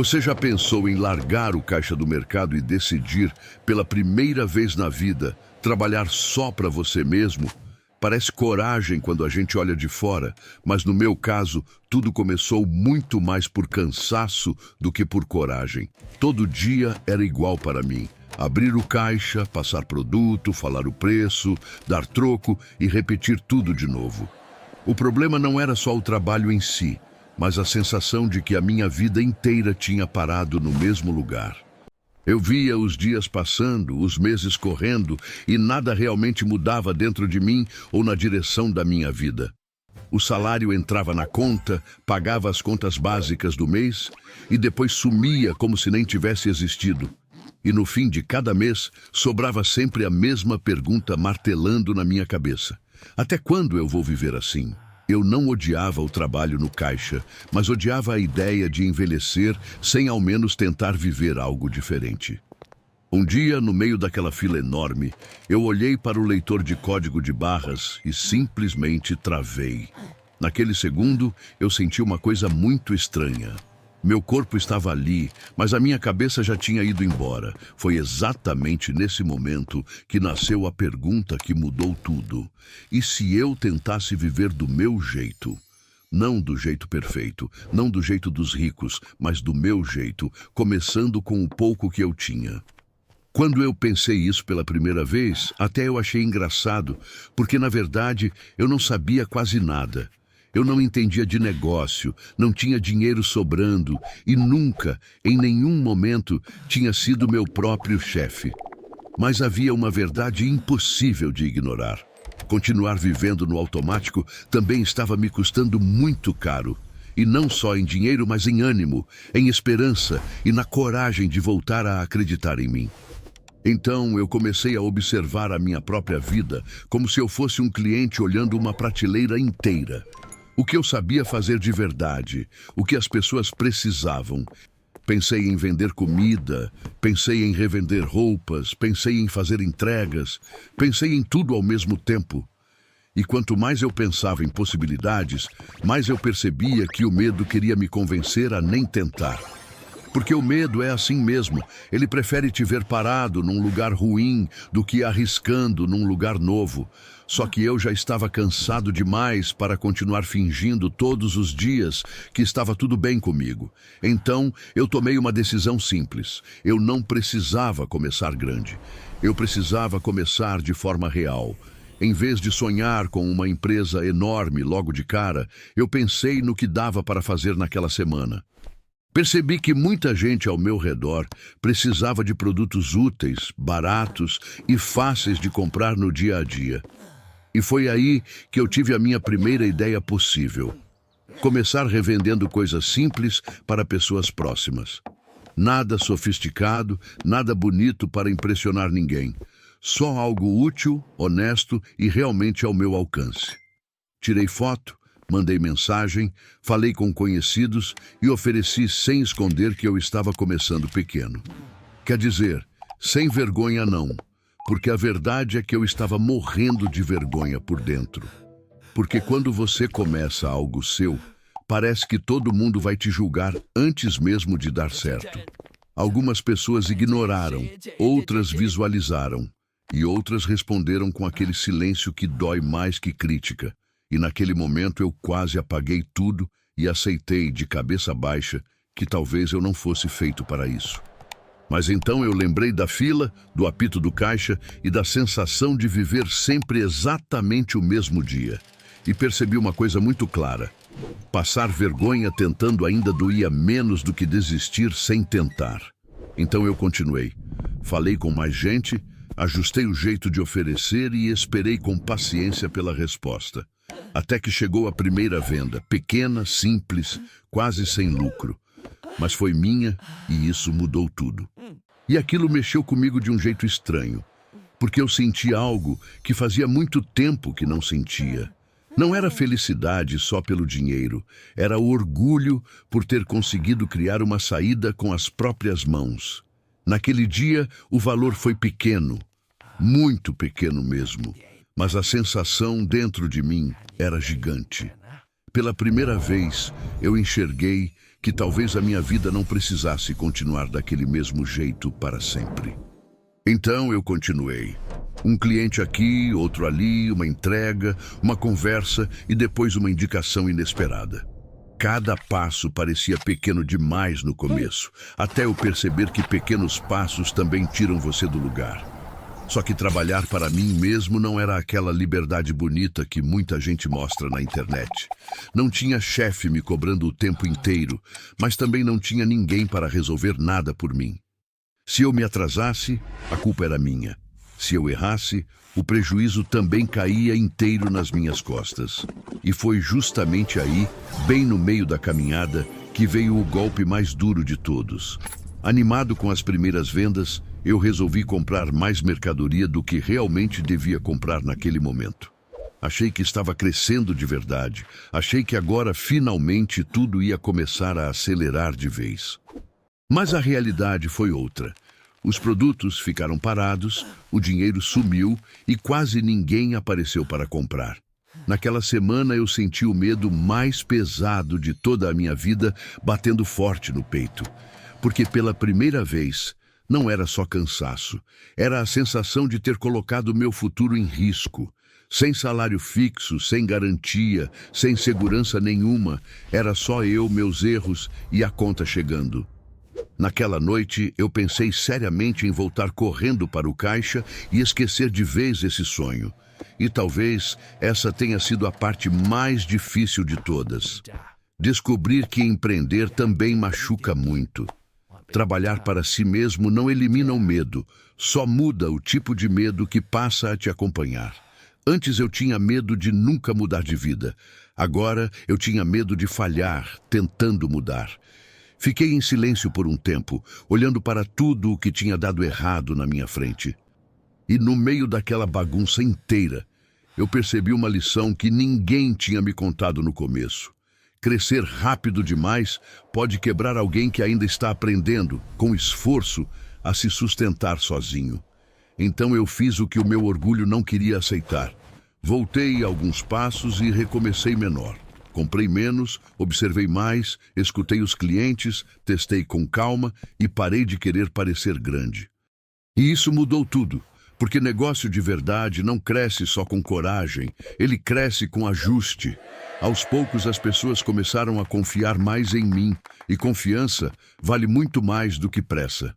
Você já pensou em largar o caixa do mercado e decidir, pela primeira vez na vida, trabalhar só para você mesmo? Parece coragem quando a gente olha de fora, mas no meu caso, tudo começou muito mais por cansaço do que por coragem. Todo dia era igual para mim. Abrir o caixa, passar produto, falar o preço, dar troco e repetir tudo de novo. O problema não era só o trabalho em si, mas a sensação de que a minha vida inteira tinha parado no mesmo lugar. Eu via os dias passando, os meses correndo, e nada realmente mudava dentro de mim ou na direção da minha vida. O salário entrava na conta, pagava as contas básicas do mês e depois sumia como se nem tivesse existido. E no fim de cada mês, sobrava sempre a mesma pergunta martelando na minha cabeça. Até quando eu vou viver assim? Eu não odiava o trabalho no caixa, mas odiava a ideia de envelhecer sem ao menos tentar viver algo diferente. Um dia, no meio daquela fila enorme, eu olhei para o leitor de código de barras e simplesmente travei. Naquele segundo, eu senti uma coisa muito estranha. Meu corpo estava ali, mas a minha cabeça já tinha ido embora. Foi exatamente nesse momento que nasceu a pergunta que mudou tudo. E se eu tentasse viver do meu jeito? Não do jeito perfeito, não do jeito dos ricos, mas do meu jeito, começando com o pouco que eu tinha. Quando eu pensei isso pela primeira vez, até eu achei engraçado, porque na verdade eu não sabia quase nada. Eu não entendia de negócio, não tinha dinheiro sobrando e nunca, em nenhum momento, tinha sido meu próprio chefe. Mas havia uma verdade impossível de ignorar. Continuar vivendo no automático também estava me custando muito caro. E não só em dinheiro, mas em ânimo, em esperança e na coragem de voltar a acreditar em mim. Então eu comecei a observar a minha própria vida como se eu fosse um cliente olhando uma prateleira inteira. O que eu sabia fazer de verdade, o que as pessoas precisavam. Pensei em vender comida, pensei em revender roupas, pensei em fazer entregas, pensei em tudo ao mesmo tempo. E quanto mais eu pensava em possibilidades, mais eu percebia que o medo queria me convencer a nem tentar. Porque o medo é assim mesmo, ele prefere te ver parado num lugar ruim do que arriscando num lugar novo. Só que eu já estava cansado demais para continuar fingindo todos os dias que estava tudo bem comigo. Então, eu tomei uma decisão simples. Eu não precisava começar grande. Eu precisava começar de forma real. Em vez de sonhar com uma empresa enorme logo de cara, eu pensei no que dava para fazer naquela semana. Percebi que muita gente ao meu redor precisava de produtos úteis, baratos e fáceis de comprar no dia a dia. E foi aí que eu tive a minha primeira ideia possível. Começar revendendo coisas simples para pessoas próximas. Nada sofisticado, nada bonito para impressionar ninguém. Só algo útil, honesto e realmente ao meu alcance. Tirei foto, mandei mensagem, falei com conhecidos e ofereci sem esconder que eu estava começando pequeno. Quer dizer, sem vergonha não, porque a verdade é que eu estava morrendo de vergonha por dentro. Porque quando você começa algo seu, parece que todo mundo vai te julgar antes mesmo de dar certo. Algumas pessoas ignoraram, outras visualizaram e outras responderam com aquele silêncio que dói mais que crítica. E naquele momento eu quase apaguei tudo e aceitei de cabeça baixa que talvez eu não fosse feito para isso. Mas então eu lembrei da fila, do apito do caixa e da sensação de viver sempre exatamente o mesmo dia. E percebi uma coisa muito clara. Passar vergonha tentando ainda doía menos do que desistir sem tentar. Então eu continuei. Falei com mais gente, ajustei o jeito de oferecer e esperei com paciência pela resposta. Até que chegou a primeira venda, pequena, simples, quase sem lucro. Mas foi minha e isso mudou tudo. E aquilo mexeu comigo de um jeito estranho, porque eu senti algo que fazia muito tempo que não sentia. Não era felicidade só pelo dinheiro, era o orgulho por ter conseguido criar uma saída com as próprias mãos. Naquele dia, o valor foi pequeno, muito pequeno mesmo. Mas a sensação dentro de mim era gigante. Pela primeira vez, eu enxerguei que talvez a minha vida não precisasse continuar daquele mesmo jeito para sempre. Então eu continuei. Um cliente aqui, outro ali, uma entrega, uma conversa e depois uma indicação inesperada. Cada passo parecia pequeno demais no começo, até eu perceber que pequenos passos também tiram você do lugar. Só que trabalhar para mim mesmo não era aquela liberdade bonita que muita gente mostra na internet. Não tinha chefe me cobrando o tempo inteiro, mas também não tinha ninguém para resolver nada por mim. Se eu me atrasasse, a culpa era minha. Se eu errasse, o prejuízo também caía inteiro nas minhas costas. E foi justamente aí, bem no meio da caminhada, que veio o golpe mais duro de todos. Animado com as primeiras vendas, eu resolvi comprar mais mercadoria do que realmente devia comprar naquele momento. Achei que estava crescendo de verdade. Achei que agora, finalmente, tudo ia começar a acelerar de vez. Mas a realidade foi outra. Os produtos ficaram parados, o dinheiro sumiu e quase ninguém apareceu para comprar. Naquela semana eu senti o medo mais pesado de toda a minha vida batendo forte no peito. Porque pela primeira vez, não era só cansaço, era a sensação de ter colocado meu futuro em risco. Sem salário fixo, sem garantia, sem segurança nenhuma, era só eu, meus erros e a conta chegando. Naquela noite, eu pensei seriamente em voltar correndo para o caixa e esquecer de vez esse sonho. E talvez essa tenha sido a parte mais difícil de todas. Descobrir que empreender também machuca muito. Trabalhar para si mesmo não elimina o medo, só muda o tipo de medo que passa a te acompanhar. Antes eu tinha medo de nunca mudar de vida. Agora eu tinha medo de falhar, tentando mudar. Fiquei em silêncio por um tempo, olhando para tudo o que tinha dado errado na minha frente. E no meio daquela bagunça inteira, eu percebi uma lição que ninguém tinha me contado no começo. Crescer rápido demais pode quebrar alguém que ainda está aprendendo, com esforço, a se sustentar sozinho. Então eu fiz o que o meu orgulho não queria aceitar. Voltei alguns passos e recomecei menor. Comprei menos, observei mais, escutei os clientes, testei com calma e parei de querer parecer grande. E isso mudou tudo, porque negócio de verdade não cresce só com coragem, ele cresce com ajuste. Aos poucos as pessoas começaram a confiar mais em mim, e confiança vale muito mais do que pressa.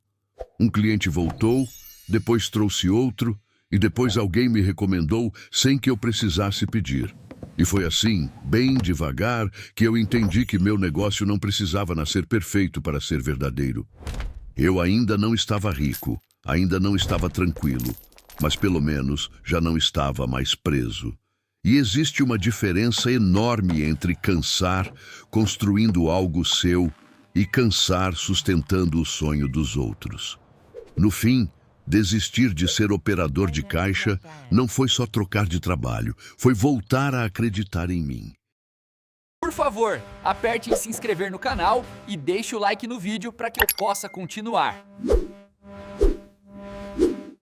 Um cliente voltou, depois trouxe outro, e depois alguém me recomendou sem que eu precisasse pedir. E foi assim, bem devagar, que eu entendi que meu negócio não precisava nascer perfeito para ser verdadeiro. Eu ainda não estava rico, ainda não estava tranquilo, mas pelo menos já não estava mais preso. E existe uma diferença enorme entre cansar construindo algo seu e cansar sustentando o sonho dos outros. No fim, desistir de ser operador de caixa não foi só trocar de trabalho, foi voltar a acreditar em mim. Por favor, aperte em se inscrever no canal e deixe o like no vídeo para que eu possa continuar.